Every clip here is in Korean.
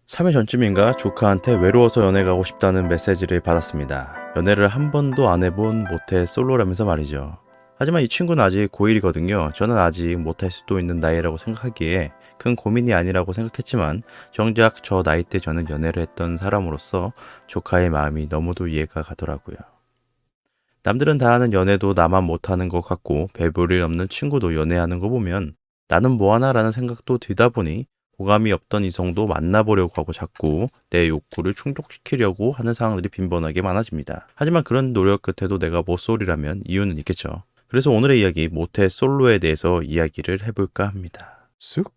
3회 전쯤인가 조카한테 외로워서 연애 가고 싶다는 메시지를 받았습니다. 연애를 한 번도 안 해본 모태 솔로라면서 말이죠. 하지만 이 친구는 아직 고1이거든요. 저는 아직 못할 수도 있는 나이라고 생각하기에 큰 고민이 아니라고 생각했지만 정작 저 나이 때 저는 연애를 했던 사람으로서 조카의 마음이 너무도 이해가 가더라고요. 남들은 다 하는 연애도 나만 못하는 것 같고 배볼일 없는 친구도 연애하는 거 보면 나는 뭐하나라는 생각도 들다 보니 호감이 없던 이성도 만나보려고 하고 자꾸 내 욕구를 충족시키려고 하는 상황들이 빈번하게 많아집니다. 하지만 그런 노력 끝에도 내가 모쏠이라면 이유는 있겠죠. 그래서 오늘의 이야기 모태 솔로에 대해서 이야기를 해볼까 합니다.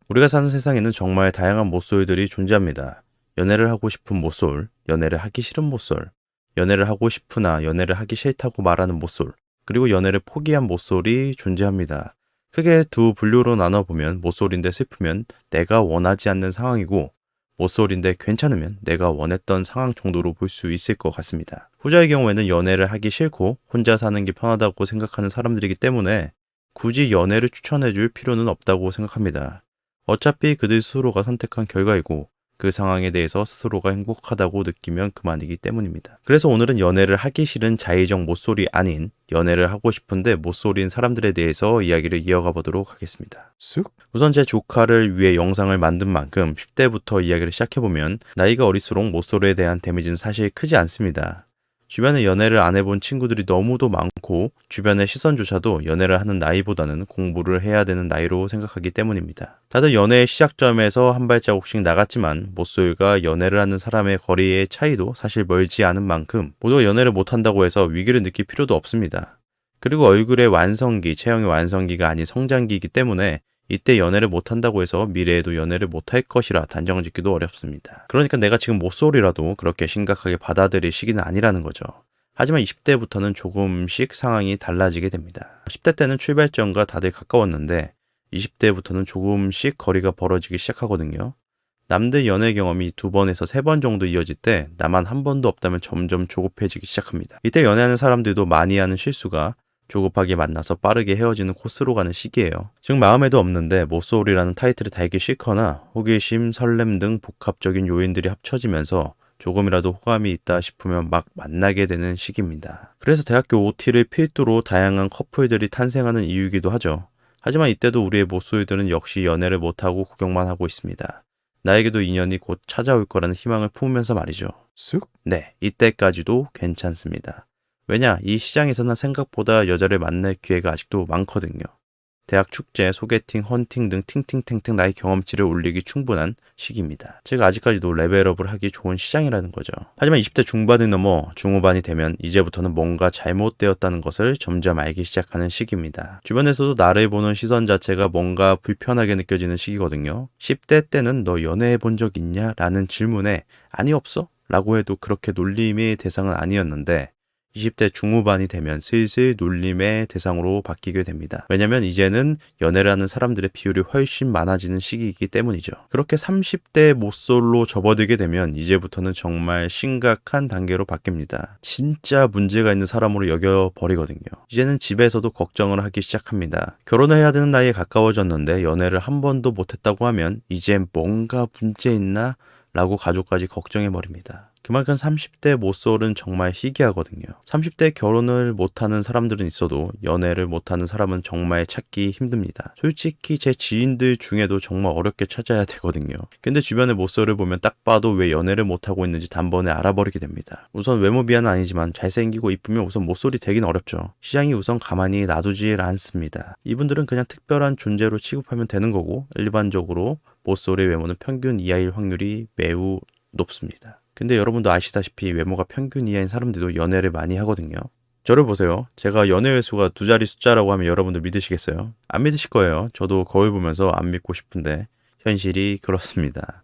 우리가 사는 세상에는 정말 다양한 모쏠들이 존재합니다. 연애를 하고 싶은 모쏠, 연애를 하기 싫은 모쏠, 연애를 하고 싶으나 연애를 하기 싫다고 말하는 모쏠, 그리고 연애를 포기한 모쏠이 존재합니다. 크게 두 분류로 나눠보면 모쏠인데 슬프면 내가 원하지 않는 상황이고 모쏠인데 괜찮으면 내가 원했던 상황 정도로 볼 수 있을 것 같습니다. 후자의 경우에는 연애를 하기 싫고 혼자 사는 게 편하다고 생각하는 사람들이기 때문에 굳이 연애를 추천해줄 필요는 없다고 생각합니다. 어차피 그들 스스로가 선택한 결과이고 그 상황에 대해서 스스로가 행복하다고 느끼면 그만이기 때문입니다. 그래서 오늘은 연애를 하기 싫은 자의적 모쏠이 아닌 연애를 하고 싶은데 모쏠인 사람들에 대해서 이야기를 이어가 보도록 하겠습니다. 우선 제 조카를 위해 영상을 만든 만큼 10대부터 이야기를 시작해보면 나이가 어릴수록 모쏠에 대한 데미지는 사실 크지 않습니다. 주변에 연애를 안 해본 친구들이 너무도 많고 주변의 시선조차도 연애를 하는 나이보다는 공부를 해야 되는 나이로 생각하기 때문입니다. 다들 연애의 시작점에서 한 발자국씩 나갔지만 모쏠과 연애를 하는 사람의 거리의 차이도 사실 멀지 않은 만큼 모두가 연애를 못한다고 해서 위기를 느낄 필요도 없습니다. 그리고 얼굴의 완성기, 체형의 완성기가 아닌 성장기이기 때문에 이때 연애를 못한다고 해서 미래에도 연애를 못할 것이라 단정짓기도 어렵습니다. 그러니까 내가 지금 모쏠이라도 그렇게 심각하게 받아들일 시기는 아니라는 거죠. 하지만 20대부터는 조금씩 상황이 달라지게 됩니다. 10대 때는 출발점과 다들 가까웠는데 20대부터는 조금씩 거리가 벌어지기 시작하거든요. 남들 연애 경험이 2번에서 3번 정도 이어질 때 나만 한 번도 없다면 점점 조급해지기 시작합니다. 이때 연애하는 사람들도 많이 하는 실수가 조급하게 만나서 빠르게 헤어지는 코스로 가는 시기예요. 즉 마음에도 없는데 모쏠이라는 타이틀을 달기 싫거나 호기심, 설렘 등 복합적인 요인들이 합쳐지면서 조금이라도 호감이 있다 싶으면 막 만나게 되는 시기입니다. 그래서 대학교 OT를 필두로 다양한 커플들이 탄생하는 이유이기도 하죠. 하지만 이때도 우리의 모쏠들은 역시 연애를 못하고 구경만 하고 있습니다. 나에게도 인연이 곧 찾아올 거라는 희망을 품으면서 말이죠. 네, 이때까지도 괜찮습니다. 왜냐, 이 시장에서는 생각보다 여자를 만날 기회가 아직도 많거든요. 대학 축제, 소개팅, 헌팅 등 팅팅탱탱 나의 경험치를 올리기 충분한 시기입니다. 즉 아직까지도 레벨업을 하기 좋은 시장이라는 거죠. 하지만 20대 중반을 넘어 중후반이 되면 이제부터는 뭔가 잘못되었다는 것을 점점 알기 시작하는 시기입니다. 주변에서도 나를 보는 시선 자체가 뭔가 불편하게 느껴지는 시기거든요. 10대 때는 너 연애해 본 적 있냐? 라는 질문에 아니 없어? 라고 해도 그렇게 놀림의 대상은 아니었는데 20대 중후반이 되면 슬슬 놀림의 대상으로 바뀌게 됩니다. 왜냐면 이제는 연애를 하는 사람들의 비율이 훨씬 많아지는 시기이기 때문이죠. 그렇게 30대 모쏠로 접어들게 되면 이제부터는 정말 심각한 단계로 바뀝니다. 진짜 문제가 있는 사람으로 여겨버리거든요. 이제는 집에서도 걱정을 하기 시작합니다. 결혼을 해야 되는 나이에 가까워졌는데 연애를 한 번도 못했다고 하면 이젠 뭔가 문제 있나? 라고 가족까지 걱정해버립니다. 그만큼 30대 모쏠은 정말 희귀하거든요. 30대 결혼을 못하는 사람들은 있어도 연애를 못하는 사람은 정말 찾기 힘듭니다. 솔직히 제 지인들 중에도 정말 어렵게 찾아야 되거든요. 근데 주변의 모쏠을 보면 딱 봐도 왜 연애를 못하고 있는지 단번에 알아버리게 됩니다. 우선 외모 비하는 아니지만 잘생기고 이쁘면 우선 모쏠이 되긴 어렵죠. 시장이 우선 가만히 놔두질 않습니다. 이분들은 그냥 특별한 존재로 취급하면 되는 거고 일반적으로 모쏠의 외모는 평균 이하일 확률이 매우 높습니다. 근데 여러분도 아시다시피 외모가 평균 이하인 사람들도 연애를 많이 하거든요. 저를 보세요. 제가 연애 횟수가 2자리 숫자라고 하면 여러분들 믿으시겠어요? 안 믿으실 거예요. 저도 거울 보면서 안 믿고 싶은데 현실이 그렇습니다.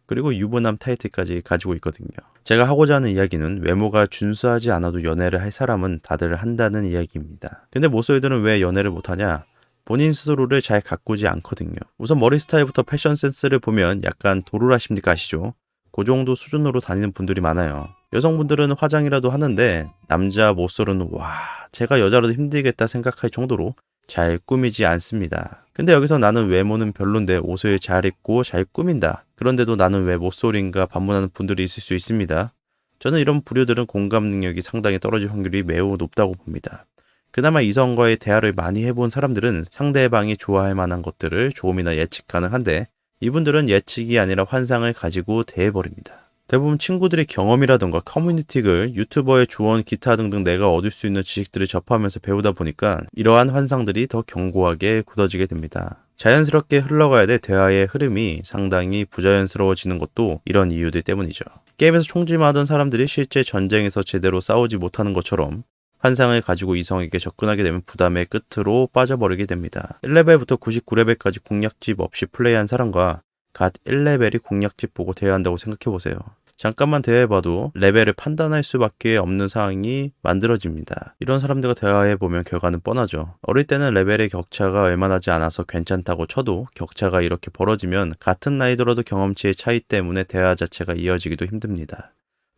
그리고 유부남 타이틀까지 가지고 있거든요. 제가 하고자 하는 이야기는 외모가 준수하지 않아도 연애를 할 사람은 다들 한다는 이야기입니다. 근데 모쏠들은 왜 연애를 못하냐? 본인 스스로를 잘 가꾸지 않거든요. 우선 머리 스타일부터 패션 센스를 보면 약간 도루라십니까 아시죠? 그 정도 수준으로 다니는 분들이 많아요. 여성분들은 화장이라도 하는데 남자 모쏠은 와 제가 여자라도 힘들겠다 생각할 정도로 잘 꾸미지 않습니다. 근데 여기서 나는 외모는 별론데 옷을 잘 입고 잘 꾸민다. 그런데도 나는 왜 못소리인가 반문하는 분들이 있을 수 있습니다. 저는 이런 부류들은 공감 능력이 상당히 떨어질 확률이 매우 높다고 봅니다. 그나마 이성과의 대화를 많이 해본 사람들은 상대방이 좋아할 만한 것들을 조금이나 예측 가능한데 이분들은 예측이 아니라 환상을 가지고 대해버립니다. 대부분 친구들의 경험이라던가 커뮤니티글, 유튜버의 조언, 기타 등등 내가 얻을 수 있는 지식들을 접하면서 배우다 보니까 이러한 환상들이 더 견고하게 굳어지게 됩니다. 자연스럽게 흘러가야 될 대화의 흐름이 상당히 부자연스러워지는 것도 이런 이유들 때문이죠. 게임에서 총질하던 사람들이 실제 전쟁에서 제대로 싸우지 못하는 것처럼 환상을 가지고 이성에게 접근하게 되면 부담의 끝으로 빠져버리게 됩니다. 1레벨부터 99레벨까지 공략집 없이 플레이한 사람과 갓 1레벨이 공략집 보고 대화한다고 생각해보세요. 잠깐만 대화해봐도 레벨을 판단할 수밖에 없는 상황이 만들어집니다. 이런 사람들과 대화해보면 결과는 뻔하죠. 어릴 때는 레벨의 격차가 얼마나지 않아서 괜찮다고 쳐도 격차가 이렇게 벌어지면 같은 나이더라도 경험치의 차이 때문에 대화 자체가 이어지기도 힘듭니다.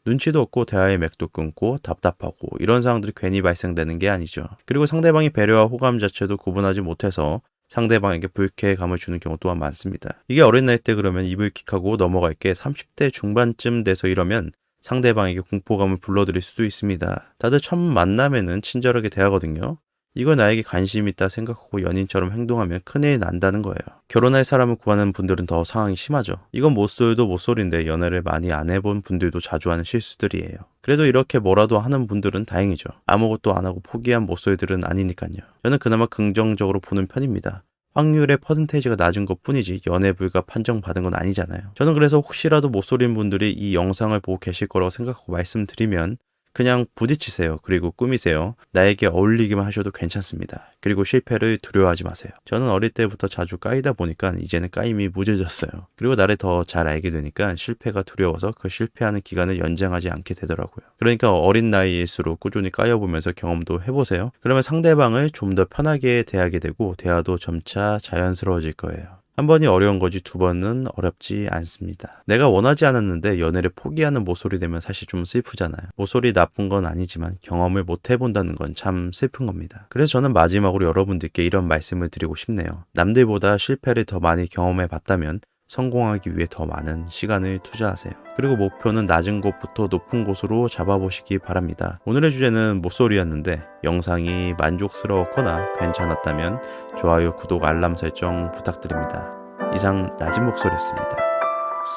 눈치도 없고 대화의 맥도 끊고 답답하고 이런 상황들이 괜히 발생되는 게 아니죠. 그리고 상대방이 배려와 호감 자체도 구분하지 못해서 상대방에게 불쾌감을 주는 경우 또한 많습니다. 이게 어린 나이 때 그러면 이불킥하고 넘어갈 게 30대 중반쯤 돼서 이러면 상대방에게 공포감을 불러들일 수도 있습니다. 다들 첫 만남에는 친절하게 대하거든요. 이걸 나에게 관심 있다 생각하고 연인처럼 행동하면 큰일 난다는 거예요. 결혼할 사람을 구하는 분들은 더 상황이 심하죠. 이건 모쏠도 모쏠인데 연애를 많이 안 해본 분들도 자주 하는 실수들이에요. 그래도 이렇게 뭐라도 하는 분들은 다행이죠. 아무것도 안 하고 포기한 모쏠들은 아니니까요. 저는 그나마 긍정적으로 보는 편입니다. 확률의 퍼센테이지가 낮은 것 뿐이지 연애 불가 판정받은 건 아니잖아요. 저는 그래서 혹시라도 모쏠인 분들이 이 영상을 보고 계실 거라고 생각하고 말씀드리면 그냥 부딪히세요. 그리고 꾸미세요. 나에게 어울리기만 하셔도 괜찮습니다. 그리고 실패를 두려워하지 마세요. 저는 어릴 때부터 자주 까이다 보니까 이제는 까임이 무뎌졌어요. 그리고 나를 더 잘 알게 되니까 실패가 두려워서 그 실패하는 기간을 연장하지 않게 되더라고요. 그러니까 어린 나이일수록 꾸준히 까여보면서 경험도 해보세요. 그러면 상대방을 좀 더 편하게 대하게 되고 대화도 점차 자연스러워질 거예요. 한 번이 어려운 거지 두 번은 어렵지 않습니다. 내가 원하지 않았는데 연애를 포기하는 모쏠이 되면 사실 좀 슬프잖아요. 모쏠이 나쁜 건 아니지만 경험을 못 해본다는 건 참 슬픈 겁니다. 그래서 저는 마지막으로 여러분들께 이런 말씀을 드리고 싶네요. 남들보다 실패를 더 많이 경험해 봤다면 성공하기 위해 더 많은 시간을 투자하세요. 그리고 목표는 낮은 곳부터 높은 곳으로 잡아보시기 바랍니다. 오늘의 주제는 모쏠이었는데 영상이 만족스러웠거나 괜찮았다면 좋아요, 구독, 알람 설정 부탁드립니다. 이상 낮은 목소리였습니다.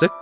쓱!